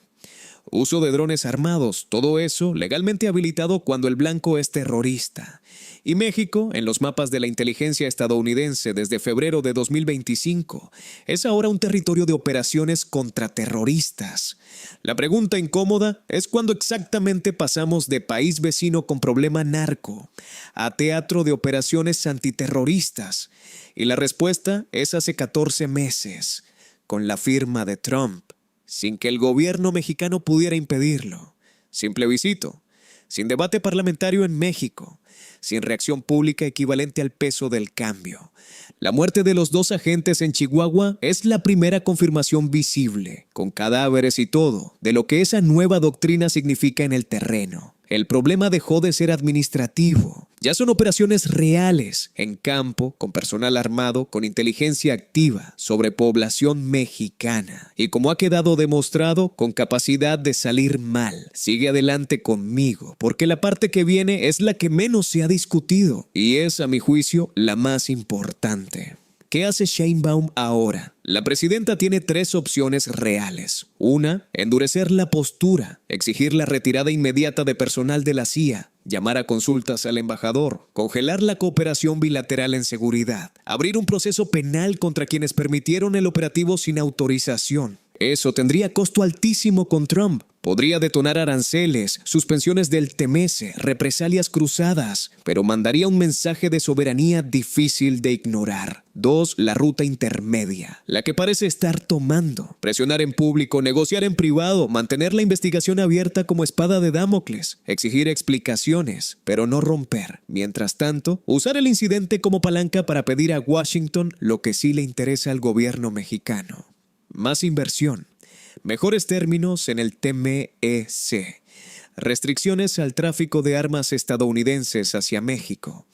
uso de drones armados, todo eso legalmente habilitado cuando el blanco es terrorista. Y México, en los mapas de la inteligencia estadounidense desde febrero de 2025, es ahora un territorio de operaciones contraterroristas. La pregunta incómoda es cuándo exactamente pasamos de país vecino con problema narco a teatro de operaciones antiterroristas. Y la respuesta es hace 14 meses, con la firma de Trump, sin que el gobierno mexicano pudiera impedirlo, sin plebiscito, sin debate parlamentario en México, sin reacción pública equivalente al peso del cambio. La muerte de los 2 agentes en Chihuahua es la primera confirmación visible, con cadáveres y todo, de lo que esa nueva doctrina significa en el terreno. El problema dejó de ser administrativo. Ya son operaciones reales, en campo, con personal armado, con inteligencia activa, sobre población mexicana. Y como ha quedado demostrado, con capacidad de salir mal. Sigue adelante conmigo, porque la parte que viene es la que menos se ha discutido, y es, a mi juicio, la más importante. ¿Qué hace Sheinbaum ahora? La presidenta tiene 3 opciones reales. Una, endurecer la postura, exigir la retirada inmediata de personal de la CIA, llamar a consultas al embajador, congelar la cooperación bilateral en seguridad, abrir un proceso penal contra quienes permitieron el operativo sin autorización. Eso tendría costo altísimo con Trump. Podría detonar aranceles, suspensiones del TMS, represalias cruzadas, pero mandaría un mensaje de soberanía difícil de ignorar. 2. La ruta intermedia, la que parece estar tomando. Presionar en público, negociar en privado, mantener la investigación abierta como espada de Damocles, exigir explicaciones, pero no romper. Mientras tanto, usar el incidente como palanca para pedir a Washington lo que sí le interesa al gobierno mexicano. Más inversión. Mejores términos en el TMEC. Restricciones al tráfico de armas estadounidenses hacia México.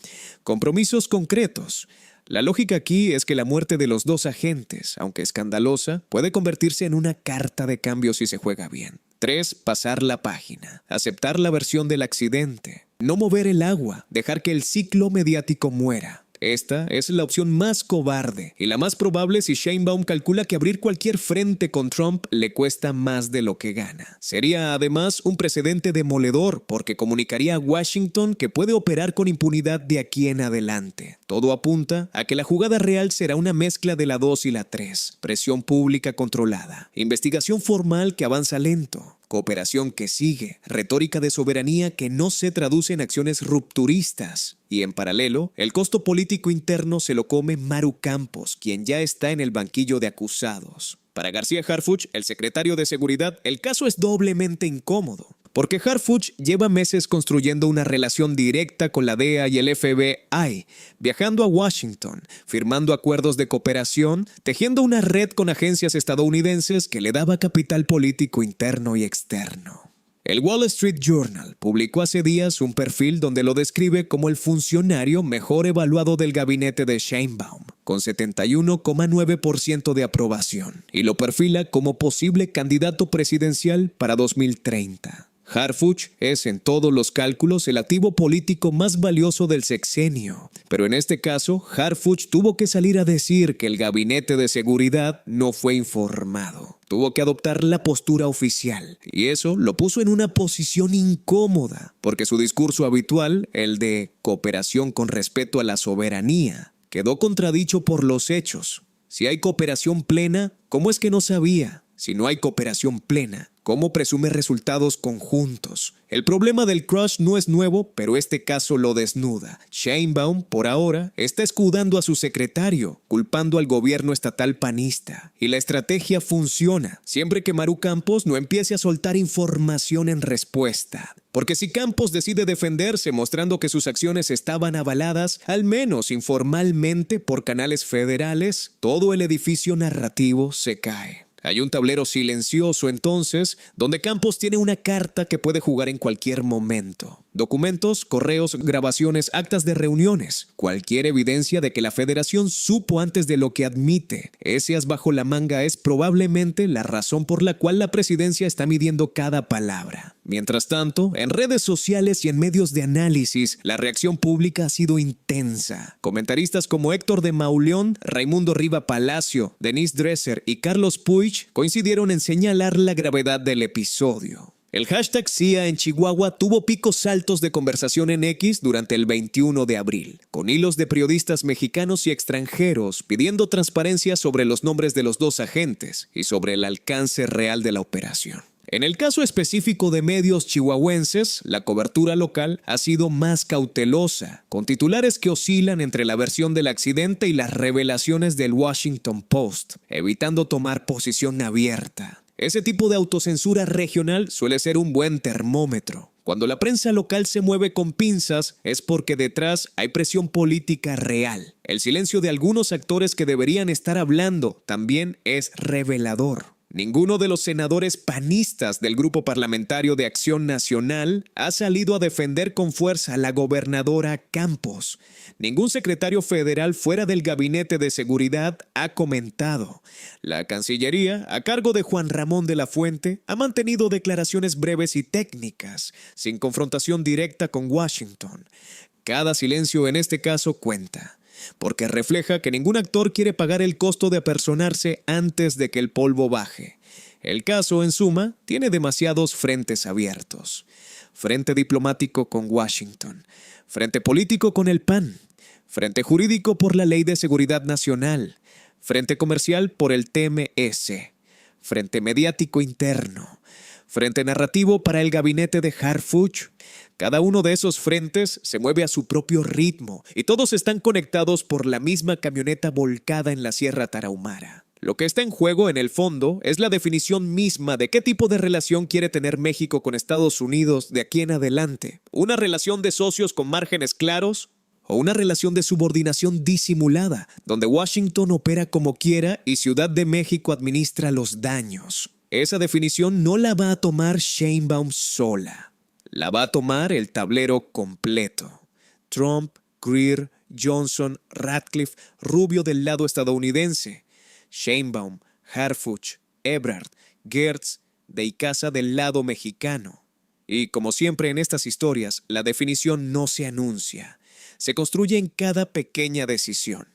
Compromisos concretos. La lógica aquí es que la muerte de los 2 agentes, aunque escandalosa, puede convertirse en una carta de cambio si se juega bien. 3. Pasar la página. Aceptar la versión del accidente. No mover el agua. Dejar que el ciclo mediático muera. Esta es la opción más cobarde y la más probable si Sheinbaum calcula que abrir cualquier frente con Trump le cuesta más de lo que gana. Sería además un precedente demoledor porque comunicaría a Washington que puede operar con impunidad de aquí en adelante. Todo apunta a que la jugada real será una mezcla de la 2 y la 3. Presión pública controlada, investigación formal que avanza lento, cooperación que sigue, retórica de soberanía que no se traduce en acciones rupturistas. Y en paralelo, el costo político interno se lo come Maru Campos, quien ya está en el banquillo de acusados. Para García Harfuch, el secretario de Seguridad, el caso es doblemente incómodo. Porque Harfuch lleva meses construyendo una relación directa con la DEA y el FBI, viajando a Washington, firmando acuerdos de cooperación, tejiendo una red con agencias estadounidenses que le daba capital político interno y externo. El Wall Street Journal publicó hace días un perfil donde lo describe como el funcionario mejor evaluado del gabinete de Sheinbaum, con 71,9% de aprobación, y lo perfila como posible candidato presidencial para 2030. Harfuch es en todos los cálculos el activo político más valioso del sexenio, pero en este caso Harfuch tuvo que salir a decir que el gabinete de seguridad no fue informado. Tuvo que adoptar la postura oficial y eso lo puso en una posición incómoda, porque su discurso habitual, el de cooperación con respeto a la soberanía, quedó contradicho por los hechos. Si hay cooperación plena, ¿cómo es que no sabía? Si no hay cooperación plena, ¿cómo presume resultados conjuntos? El problema del crush no es nuevo, pero este caso lo desnuda. Sheinbaum, por ahora, está escudando a su secretario, culpando al gobierno estatal panista. Y la estrategia funciona, siempre que Maru Campos no empiece a soltar información en respuesta. Porque si Campos decide defenderse mostrando que sus acciones estaban avaladas, al menos informalmente por canales federales, todo el edificio narrativo se cae. Hay un tablero silencioso entonces, donde Campos tiene una carta que puede jugar en cualquier momento. Documentos, correos, grabaciones, actas de reuniones. Cualquier evidencia de que la federación supo antes de lo que admite. Ese as bajo la manga es probablemente la razón por la cual la presidencia está midiendo cada palabra. Mientras tanto, en redes sociales y en medios de análisis, la reacción pública ha sido intensa. Comentaristas como Héctor de Mauleón, Raimundo Riva Palacio, Denise Dresser y Carlos Puig coincidieron en señalar la gravedad del episodio. El hashtag CIA en Chihuahua tuvo picos altos de conversación en X durante el 21 de abril, con hilos de periodistas mexicanos y extranjeros pidiendo transparencia sobre los nombres de los dos agentes y sobre el alcance real de la operación. En el caso específico de medios chihuahuenses, la cobertura local ha sido más cautelosa, con titulares que oscilan entre la versión del accidente y las revelaciones del Washington Post, evitando tomar posición abierta. Ese tipo de autocensura regional suele ser un buen termómetro. Cuando la prensa local se mueve con pinzas es porque detrás hay presión política real. El silencio de algunos actores que deberían estar hablando también es revelador. Ninguno de los senadores panistas del Grupo Parlamentario de Acción Nacional ha salido a defender con fuerza a la gobernadora Campos. Ningún secretario federal fuera del Gabinete de Seguridad ha comentado. La Cancillería, a cargo de Juan Ramón de la Fuente, ha mantenido declaraciones breves y técnicas, sin confrontación directa con Washington. Cada silencio en este caso cuenta, porque refleja que ningún actor quiere pagar el costo de apersonarse antes de que el polvo baje. El caso, en suma, tiene demasiados frentes abiertos. Frente diplomático con Washington, frente político con el PAN, frente jurídico por la Ley de Seguridad Nacional, frente comercial por el TMS, frente mediático interno, frente narrativo para el gabinete de Harfuch. Cada uno de esos frentes se mueve a su propio ritmo y todos están conectados por la misma camioneta volcada en la Sierra Tarahumara. Lo que está en juego en el fondo es la definición misma de qué tipo de relación quiere tener México con Estados Unidos de aquí en adelante. ¿Una relación de socios con márgenes claros? ¿O una relación de subordinación disimulada, donde Washington opera como quiera y Ciudad de México administra los daños? Esa definición no la va a tomar Sheinbaum sola. La va a tomar el tablero completo. Trump, Greer, Johnson, Ratcliffe, Rubio del lado estadounidense, Sheinbaum, Harfuch, Ebrard, Gertz, de Icaza del lado mexicano. Y como siempre en estas historias, la definición no se anuncia. se construye en cada pequeña decisión,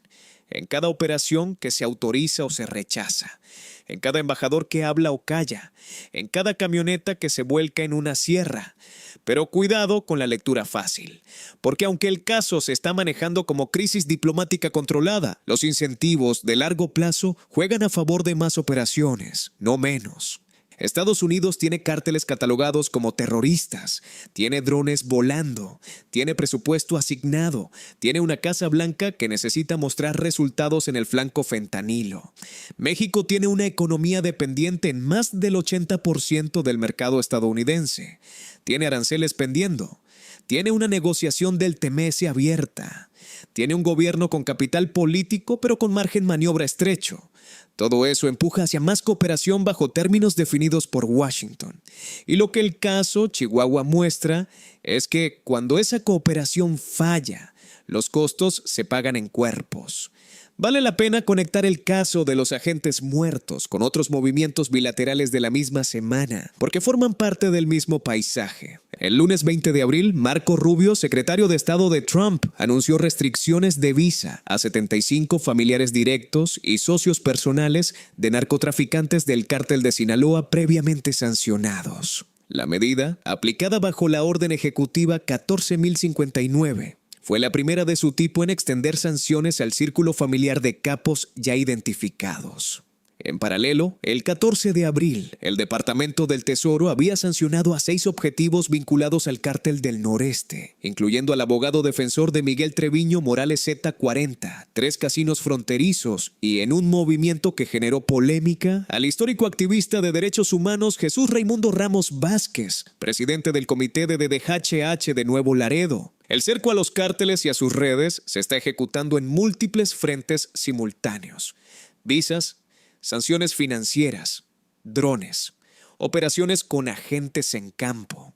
en cada operación que se autoriza o se rechaza, en cada embajador que habla o calla, en cada camioneta que se vuelca en una sierra. Pero cuidado con la lectura fácil, porque aunque el caso se está manejando como crisis diplomática controlada, los incentivos de largo plazo juegan a favor de más operaciones, no menos. Estados Unidos tiene cárteles catalogados como terroristas, tiene drones volando, tiene presupuesto asignado, tiene una Casa Blanca que necesita mostrar resultados en el flanco fentanilo. México tiene una economía dependiente en más del 80% del mercado estadounidense. Tiene aranceles pendiendo. Tiene una negociación del TMS abierta. Tiene un gobierno con capital político pero con margen maniobra estrecho. Todo eso empuja hacia más cooperación bajo términos definidos por Washington. Y lo que el caso Chihuahua muestra es que cuando esa cooperación falla, los costos se pagan en cuerpos. Vale la pena conectar el caso de los agentes muertos con otros movimientos bilaterales de la misma semana, porque forman parte del mismo paisaje. El lunes 20 de abril, Marco Rubio, secretario de Estado de Trump, anunció restricciones de visa a 75 familiares directos y socios personales de narcotraficantes del cártel de Sinaloa previamente sancionados. La medida, aplicada bajo la Orden Ejecutiva 14.059, fue la primera de su tipo en extender sanciones al círculo familiar de capos ya identificados. En paralelo, el 14 de abril, el Departamento del Tesoro había sancionado a 6 objetivos vinculados al Cártel del Noreste, incluyendo al abogado defensor de Miguel Treviño Morales Z40, 3 casinos fronterizos y, en un movimiento que generó polémica, al histórico activista de derechos humanos Jesús Raimundo Ramos Vázquez, presidente del Comité de DDHH de Nuevo Laredo. El cerco a los cárteles y a sus redes se está ejecutando en múltiples frentes simultáneos. Visas, sanciones financieras, drones, operaciones con agentes en campo.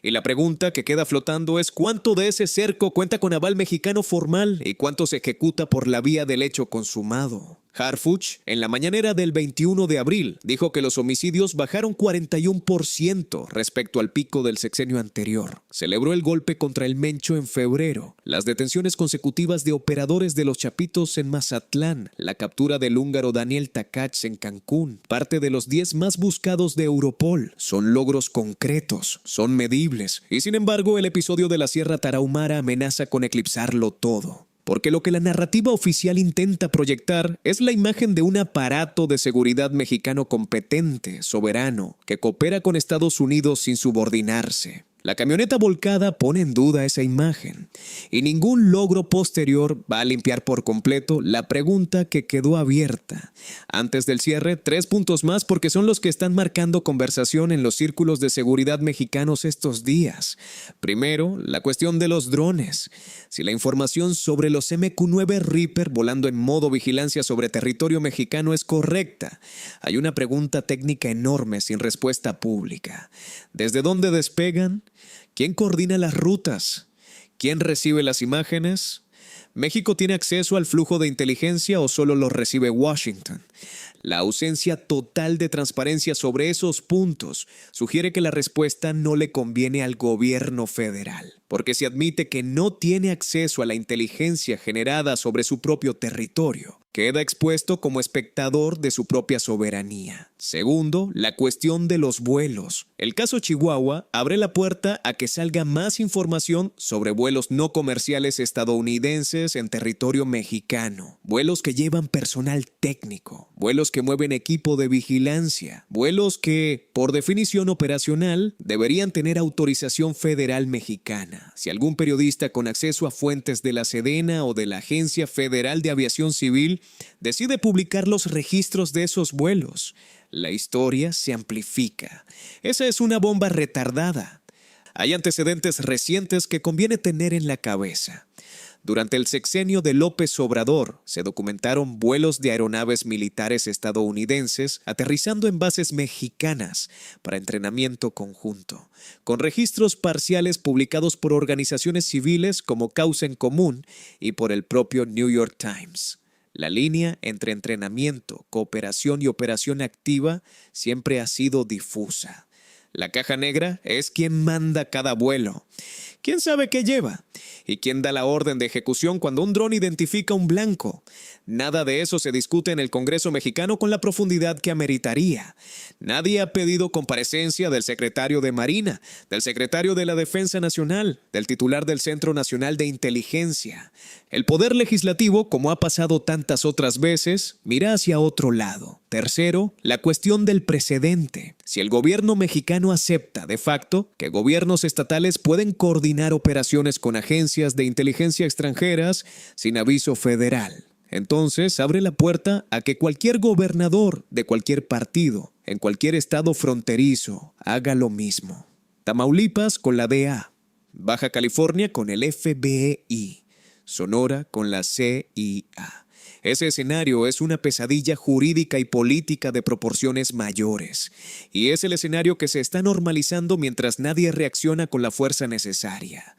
Y la pregunta que queda flotando es ¿cuánto de ese cerco cuenta con aval mexicano formal y cuánto se ejecuta por la vía del hecho consumado? Harfuch, en la mañanera del 21 de abril, dijo que los homicidios bajaron 41% respecto al pico del sexenio anterior. Celebró el golpe contra el Mencho en febrero, las detenciones consecutivas de operadores de los Chapitos en Mazatlán, la captura del húngaro Daniel Takach en Cancún, parte de los 10 más buscados de Europol. Son logros concretos, son medibles, y sin embargo el episodio de la Sierra Tarahumara amenaza con eclipsarlo todo. Porque lo que la narrativa oficial intenta proyectar es la imagen de un aparato de seguridad mexicano competente, soberano, que coopera con Estados Unidos sin subordinarse. La camioneta volcada pone en duda esa imagen, y ningún logro posterior va a limpiar por completo la pregunta que quedó abierta. Antes del cierre, 3 puntos más porque son los que están marcando conversación en los círculos de seguridad mexicanos estos días. Primero, la cuestión de los drones. Si la información sobre los MQ-9 Reaper volando en modo vigilancia sobre territorio mexicano es correcta, hay una pregunta técnica enorme sin respuesta pública. ¿Desde dónde despegan? ¿Quién coordina las rutas? ¿Quién recibe las imágenes? ¿México tiene acceso al flujo de inteligencia o solo lo recibe Washington? La ausencia total de transparencia sobre esos puntos sugiere que la respuesta no le conviene al gobierno federal, porque si admite que no tiene acceso a la inteligencia generada sobre su propio territorio, queda expuesto como espectador de su propia soberanía. Segundo, la cuestión de los vuelos. El caso Chihuahua abre la puerta a que salga más información sobre vuelos no comerciales estadounidenses en territorio mexicano, vuelos que llevan personal técnico, vuelos que mueven equipo de vigilancia, vuelos que, por definición operacional, deberían tener autorización federal mexicana. Si algún periodista con acceso a fuentes de la Sedena o de la Agencia Federal de Aviación Civil decide publicar los registros de esos vuelos, la historia se amplifica. Esa es una bomba retardada. Hay antecedentes recientes que conviene tener en la cabeza. Durante el sexenio de López Obrador, se documentaron vuelos de aeronaves militares estadounidenses aterrizando en bases mexicanas para entrenamiento conjunto, con registros parciales publicados por organizaciones civiles como Causa en Común y por el propio New York Times. La línea entre entrenamiento, cooperación y operación activa siempre ha sido difusa. La caja negra es quien manda cada vuelo. ¿Quién sabe qué lleva? ¿Y quién da la orden de ejecución cuando un dron identifica un blanco? Nada de eso se discute en el Congreso mexicano con la profundidad que ameritaría. Nadie ha pedido comparecencia del secretario de Marina, del secretario de la Defensa Nacional, del titular del Centro Nacional de Inteligencia. El Poder Legislativo, como ha pasado tantas otras veces, mira hacia otro lado. Tercero, la cuestión del precedente. Si el gobierno mexicano acepta, de facto, que gobiernos estatales pueden coordinar operaciones con agencias de inteligencia extranjeras sin aviso federal, entonces abre la puerta a que cualquier gobernador de cualquier partido, en cualquier estado fronterizo, haga lo mismo. Tamaulipas con la DEA, Baja California con el FBI, Sonora con la CIA. Ese escenario es una pesadilla jurídica y política de proporciones mayores, y es el escenario que se está normalizando mientras nadie reacciona con la fuerza necesaria.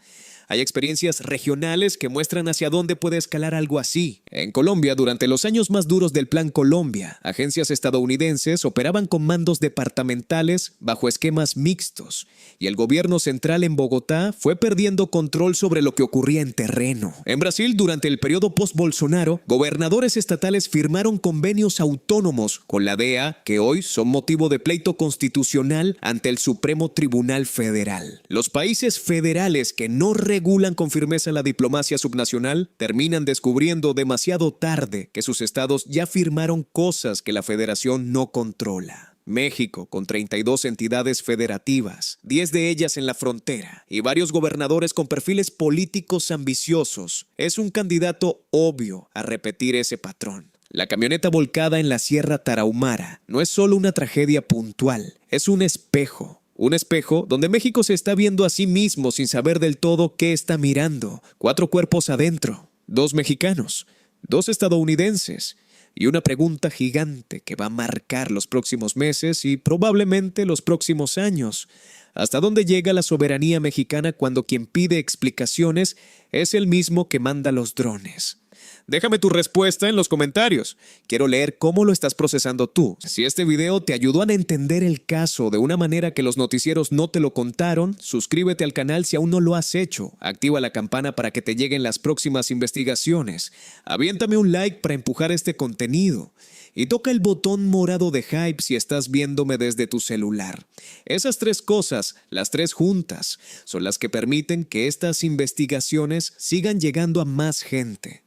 Hay experiencias regionales que muestran hacia dónde puede escalar algo así. En Colombia, durante los años más duros del Plan Colombia, agencias estadounidenses operaban con mandos departamentales bajo esquemas mixtos, y el gobierno central en Bogotá fue perdiendo control sobre lo que ocurría en terreno. En Brasil, durante el periodo post-Bolsonaro, gobernadores estatales firmaron convenios autónomos con la DEA que hoy son motivo de pleito constitucional ante el Supremo Tribunal Federal. Los países federales que no regulan con firmeza la diplomacia subnacional terminan descubriendo demasiado tarde que sus estados ya firmaron cosas que la federación no controla. México, con 32 entidades federativas, 10 de ellas en la frontera, y varios gobernadores con perfiles políticos ambiciosos, es un candidato obvio a repetir ese patrón. La camioneta volcada en la Sierra Tarahumara no es solo una tragedia puntual, es un espejo. Un espejo donde México se está viendo a sí mismo sin saber del todo qué está mirando. 4 cuerpos adentro, 2 mexicanos, 2 estadounidenses y una pregunta gigante que va a marcar los próximos meses y probablemente los próximos años. ¿Hasta dónde llega la soberanía mexicana cuando quien pide explicaciones es el mismo que manda los drones? Déjame tu respuesta en los comentarios. Quiero leer cómo lo estás procesando tú. Si este video te ayudó a entender el caso de una manera que los noticieros no te lo contaron, suscríbete al canal si aún no lo has hecho. Activa la campana para que te lleguen las próximas investigaciones. Aviéntame un like para empujar este contenido. Y toca el botón morado de hype si estás viéndome desde tu celular. Esas 3 cosas, las 3 juntas, son las que permiten que estas investigaciones sigan llegando a más gente.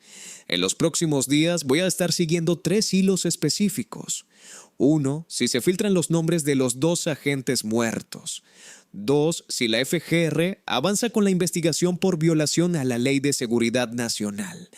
En los próximos días voy a estar siguiendo 3 hilos específicos. 1. Si se filtran los nombres de los 2 agentes muertos. 2. Si la FGR avanza con la investigación por violación a la Ley de Seguridad Nacional.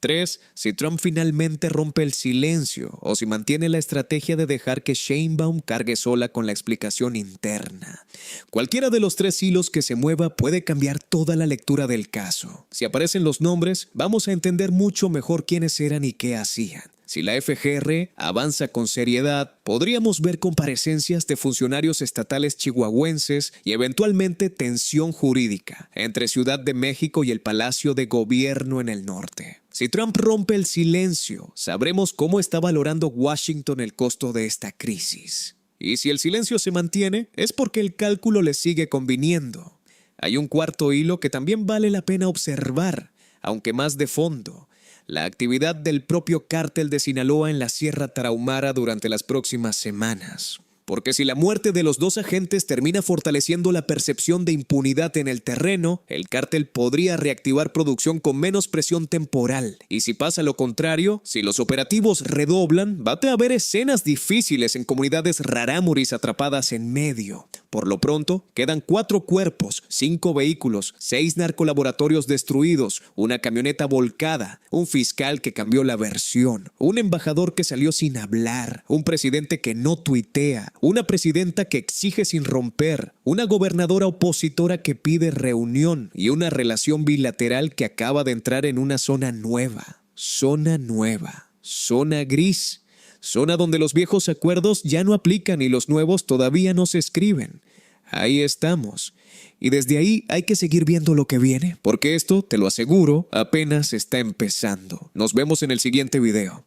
3. Si Trump finalmente rompe el silencio o si mantiene la estrategia de dejar que Sheinbaum cargue sola con la explicación interna. Cualquiera de los 3 hilos que se mueva puede cambiar toda la lectura del caso. Si aparecen los nombres, vamos a entender mucho mejor quiénes eran y qué hacían. Si la FGR avanza con seriedad, podríamos ver comparecencias de funcionarios estatales chihuahuenses y eventualmente tensión jurídica entre Ciudad de México y el Palacio de Gobierno en el norte. Si Trump rompe el silencio, sabremos cómo está valorando Washington el costo de esta crisis. Y si el silencio se mantiene, es porque el cálculo le sigue conviniendo. Hay un cuarto hilo que también vale la pena observar, aunque más de fondo. La actividad del propio cártel de Sinaloa en la Sierra Tarahumara durante las próximas semanas. Porque si la muerte de los 2 agentes termina fortaleciendo la percepción de impunidad en el terreno, el cártel podría reactivar producción con menos presión temporal. Y si pasa lo contrario, si los operativos redoblan, va a haber escenas difíciles en comunidades rarámuris atrapadas en medio. Por lo pronto, quedan 4 cuerpos, 5 vehículos, 6 narcolaboratorios destruidos, una camioneta volcada, un fiscal que cambió la versión, un embajador que salió sin hablar, un presidente que no tuitea, una presidenta que exige sin romper, una gobernadora opositora que pide reunión y una relación bilateral que acaba de entrar en una zona nueva, zona gris. Zona donde los viejos acuerdos ya no aplican y los nuevos todavía no se escriben. Ahí estamos. Y desde ahí hay que seguir viendo lo que viene, porque esto, te lo aseguro, apenas está empezando. Nos vemos en el siguiente video.